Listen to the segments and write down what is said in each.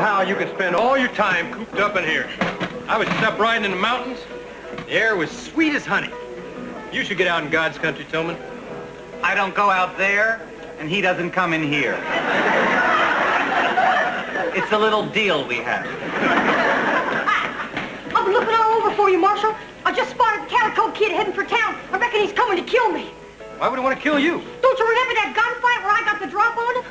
how you can spend all your time cooped up in here. I was just up riding in the mountains. The air was sweet as honey. You should get out in God's country, Tillman. I don't go out there, and he doesn't come in here. It's a little deal we have. I've been looking all over for you, Marshal. I just spotted the Calico Kid heading for town. I reckon he's coming to kill me. Why would he want to kill you? Don't you remember that gunfight where I got the drop on him?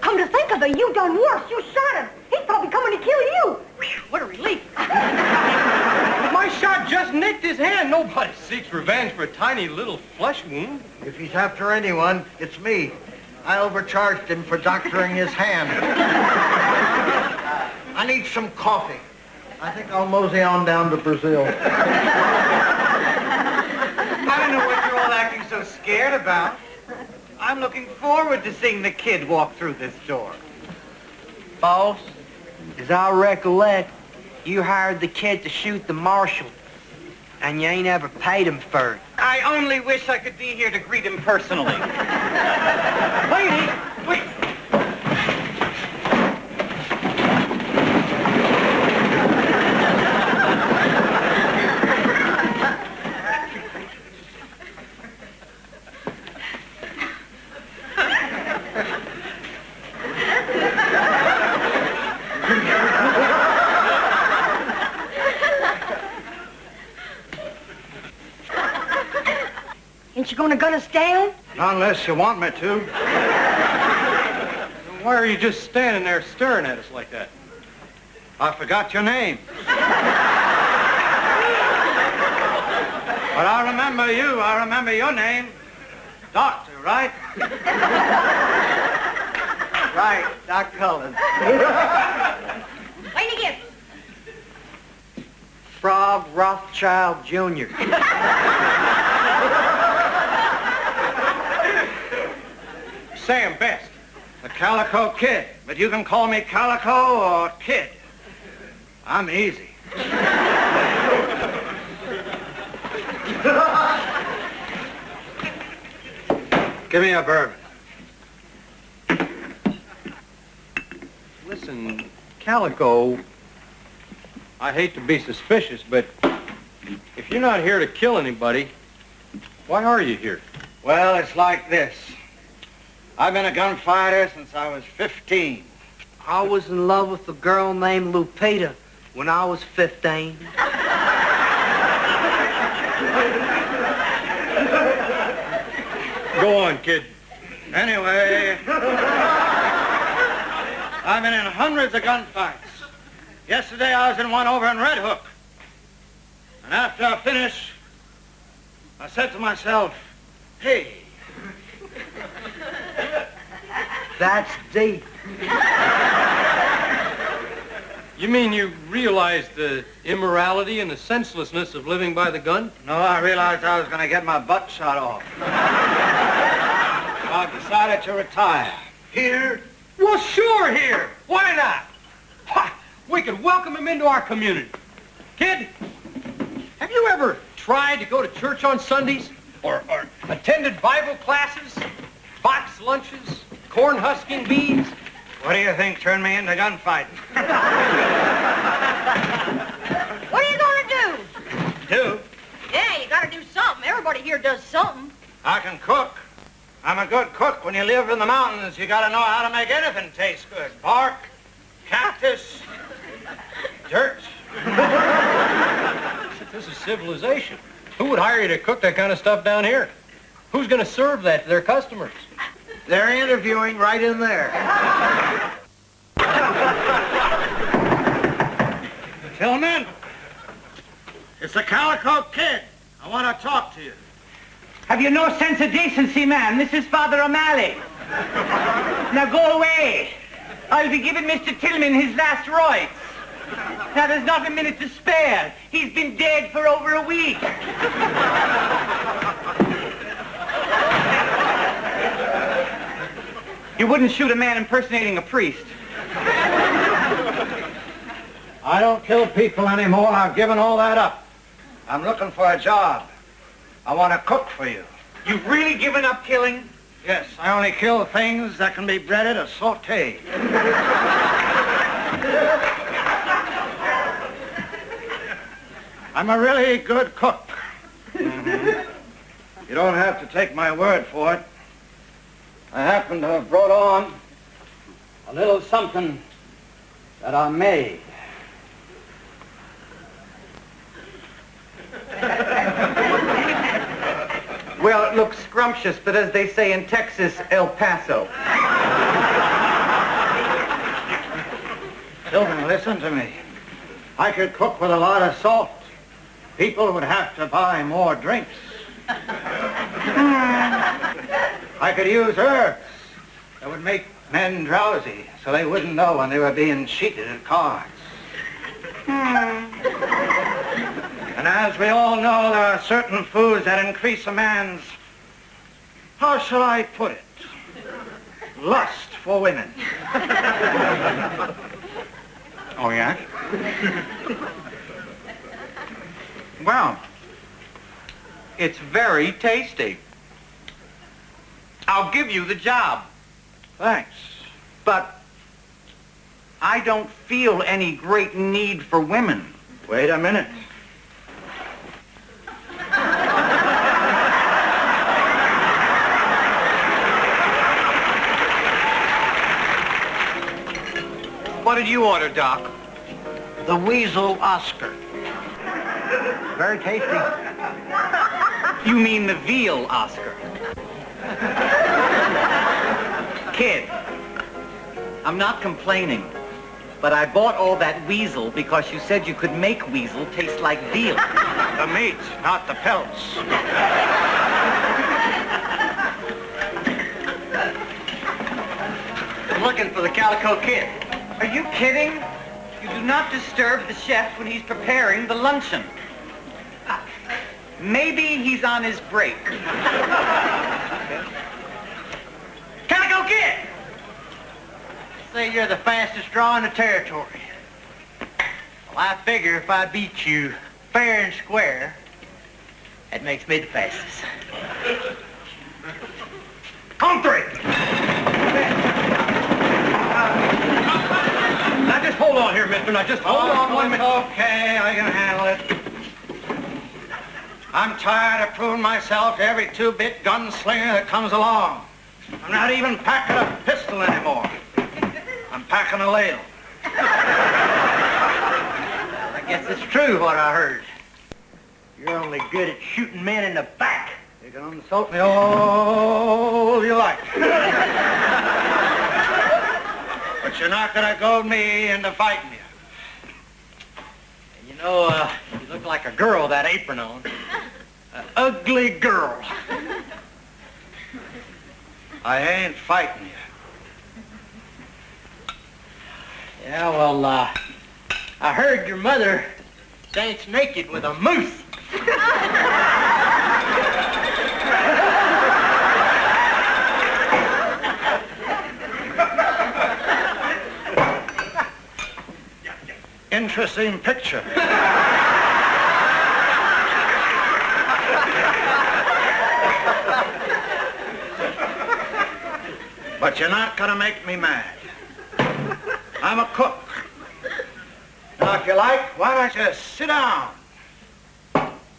Come to think of it, you done worse. You shot him. He's probably coming to kill you. What a relief. My shot just nicked his hand. Nobody seeks revenge for a tiny little flesh wound. If he's after anyone, it's me. I overcharged him for doctoring his hand. I need some coffee. I think I'll mosey on down to Brazil. I don't know what you're all acting so scared about. I'm looking forward to seeing the kid walk through this door. Boss, as I recollect, you hired the kid to shoot the marshal, and you ain't ever paid him for it. I only wish I could be here to greet him personally. Lady, wait. Ain't you gonna gun us down? Not unless you want me to. Why are you just standing there staring at us like that? I forgot your name. But I remember you. I remember your name. Doctor, right? Right, Doc Cullen. Wait again. Frog Rothschild Jr. Say him best. The Calico Kid. But you can call me Calico or Kid. I'm easy. Give me a bourbon. Listen, Calico, I hate to be suspicious, but if you're not here to kill anybody, why are you here? Well, it's like this. I've been a gunfighter since I was 15. I was in love with a girl named Lupita when I was 15. Go on, kid. Anyway, I've been in hundreds of gunfights. Yesterday I was in one over in Red Hook. And after I finished, I said to myself, hey. That's deep. You mean you realized the immorality and the senselessness of living by the gun? No, I realized I was going to get my butt shot off. So I decided to retire. Here? Well, sure, here. Why not? Why, we could welcome him into our community. Kid, have you ever tried to go to church on Sundays? Or attended Bible classes? Box lunches? Corn husking bees? What do you think turned me into gunfighting? What are you gonna do? Do? Yeah, you gotta do something. Everybody here does something. I can cook. I'm a good cook. When you live in the mountains, you gotta know how to make anything taste good. Bark, cactus, dirt. This is civilization. Who would hire you to cook that kind of stuff down here? Who's going to serve that to their customers? They're interviewing right in there. Tillman, it's the Calico Kid. I want to talk to you. Have you no sense of decency, man? This is Father O'Malley. Now go away. I'll be giving Mr. Tillman his last rites. Now there's not a minute to spare. He's been dead for over a week. You wouldn't shoot a man impersonating a priest. I don't kill people anymore. I've given all that up. I'm looking for a job. I want to cook for you. You've really given up killing? Yes, I only kill things that can be breaded or sautéed. I'm a really good cook. You don't have to take my word for it. I happen to have brought on a little something that I made. Well, it looks scrumptious, but as they say in Texas, El Paso. Children, listen to me. I could cook with a lot of salt. People would have to buy more drinks. I could use herbs that would make men drowsy so they wouldn't know when they were being cheated at cards. And as we all know, there are certain foods that increase a man's, how shall I put it, lust for women. Oh, yeah? Well, it's very tasty. I'll give you the job. Thanks. But I don't feel any great need for women. Wait a minute. What did you order, Doc? The Weasel Oscar. Very tasty. You mean the veal Oscar. Kid, I'm not complaining, but I bought all that weasel because you said you could make weasel taste like veal. The meat, not the pelts. I'm looking for the Calico Kid. Are you kidding? You do not disturb the chef when he's preparing the luncheon. Maybe he's on his break. Calico Kid! Say you're the fastest draw in the territory. Well, I figure if I beat you fair and square, that makes me the fastest. On three. Now just hold on here, mister. Now just hold on 1 minute. Okay, I can handle it. I'm tired of proving myself to every two-bit gunslinger that comes along. I'm not even packing a pistol anymore. I'm packing a ladle. I guess it's true what I heard. You're only good at shooting men in the back. You can insult me all you like. But you're not going to goad me into fighting you. You know, you look like a girl with that apron on. An ugly girl. I ain't fighting you. Yeah, well, I heard your mother dance naked with a moose. Interesting picture. But you're not going to make me mad. I'm a cook. Now, if you like, why don't you sit down,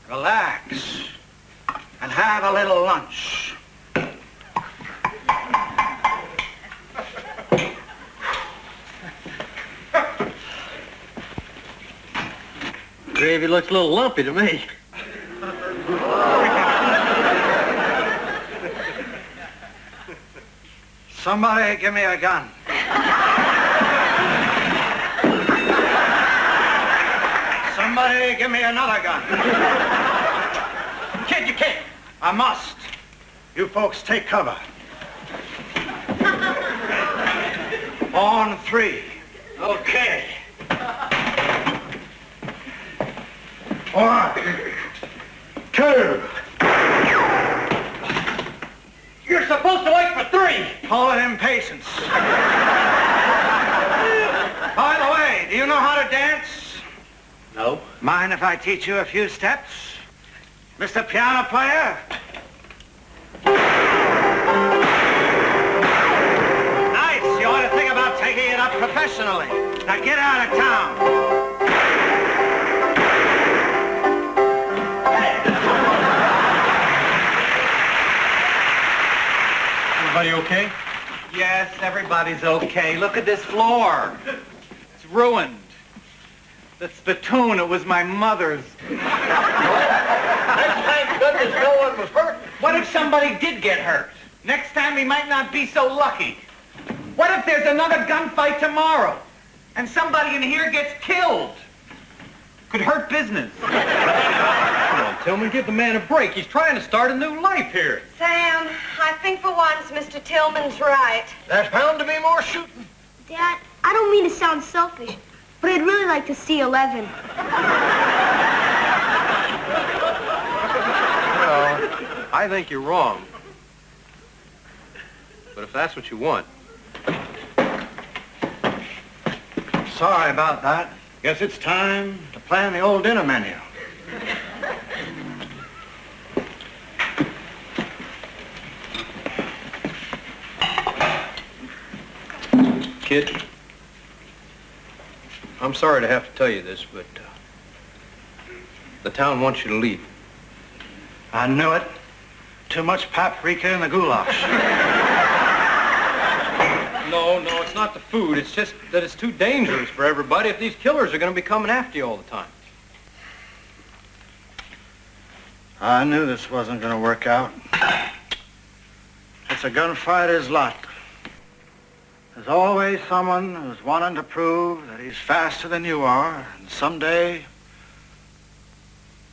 relax, and have a little lunch. Gravy looks a little lumpy to me. Somebody give me a gun. Somebody give me another gun. Kid, you can't. I must. You folks take cover. On three. Okay. 1, 2. You're supposed to wait for 3. Call it impatience. By the way, do you know how to dance? No. Mind if I teach you a few steps? Mr. Piano Player? Nice. You ought to think about taking it up professionally. Now get out of town. Everybody okay? Yes, everybody's okay. Look at this floor. It's ruined. The spittoon, it was my mother's. Thank goodness no one was hurt. What if somebody did get hurt? Next time we might not be so lucky. What if there's another gunfight tomorrow and somebody in here gets killed? Could hurt business. Come on, Tillman, give the man a break. He's trying to start a new life here. Sam, I think for once Mr. Tillman's right. There's bound to be more shooting. Dad, I don't mean to sound selfish, but I'd really like to see 11. Well, I think you're wrong. But if that's what you want. Sorry about that. Guess it's time to plan the old dinner menu. Kid, I'm sorry to have to tell you this, but the town wants you to leave. I knew it. Too much paprika in the goulash. No, it's not the food. It's just that it's too dangerous for everybody if these killers are going to be coming after you all the time. I knew this wasn't going to work out. It's a gunfighter's lot. There's always someone who's wanting to prove that he's faster than you are, and someday,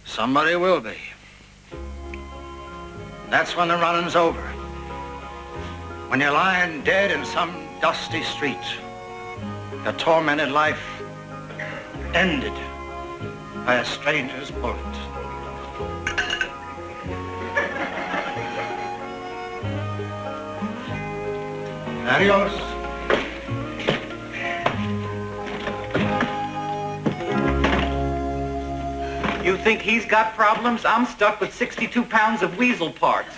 somebody will be. That's when the running's over. When you're lying dead in some dusty street, your tormented life ended by a stranger's bullet. Adios. You think he's got problems? I'm stuck with 62 pounds of weasel parts.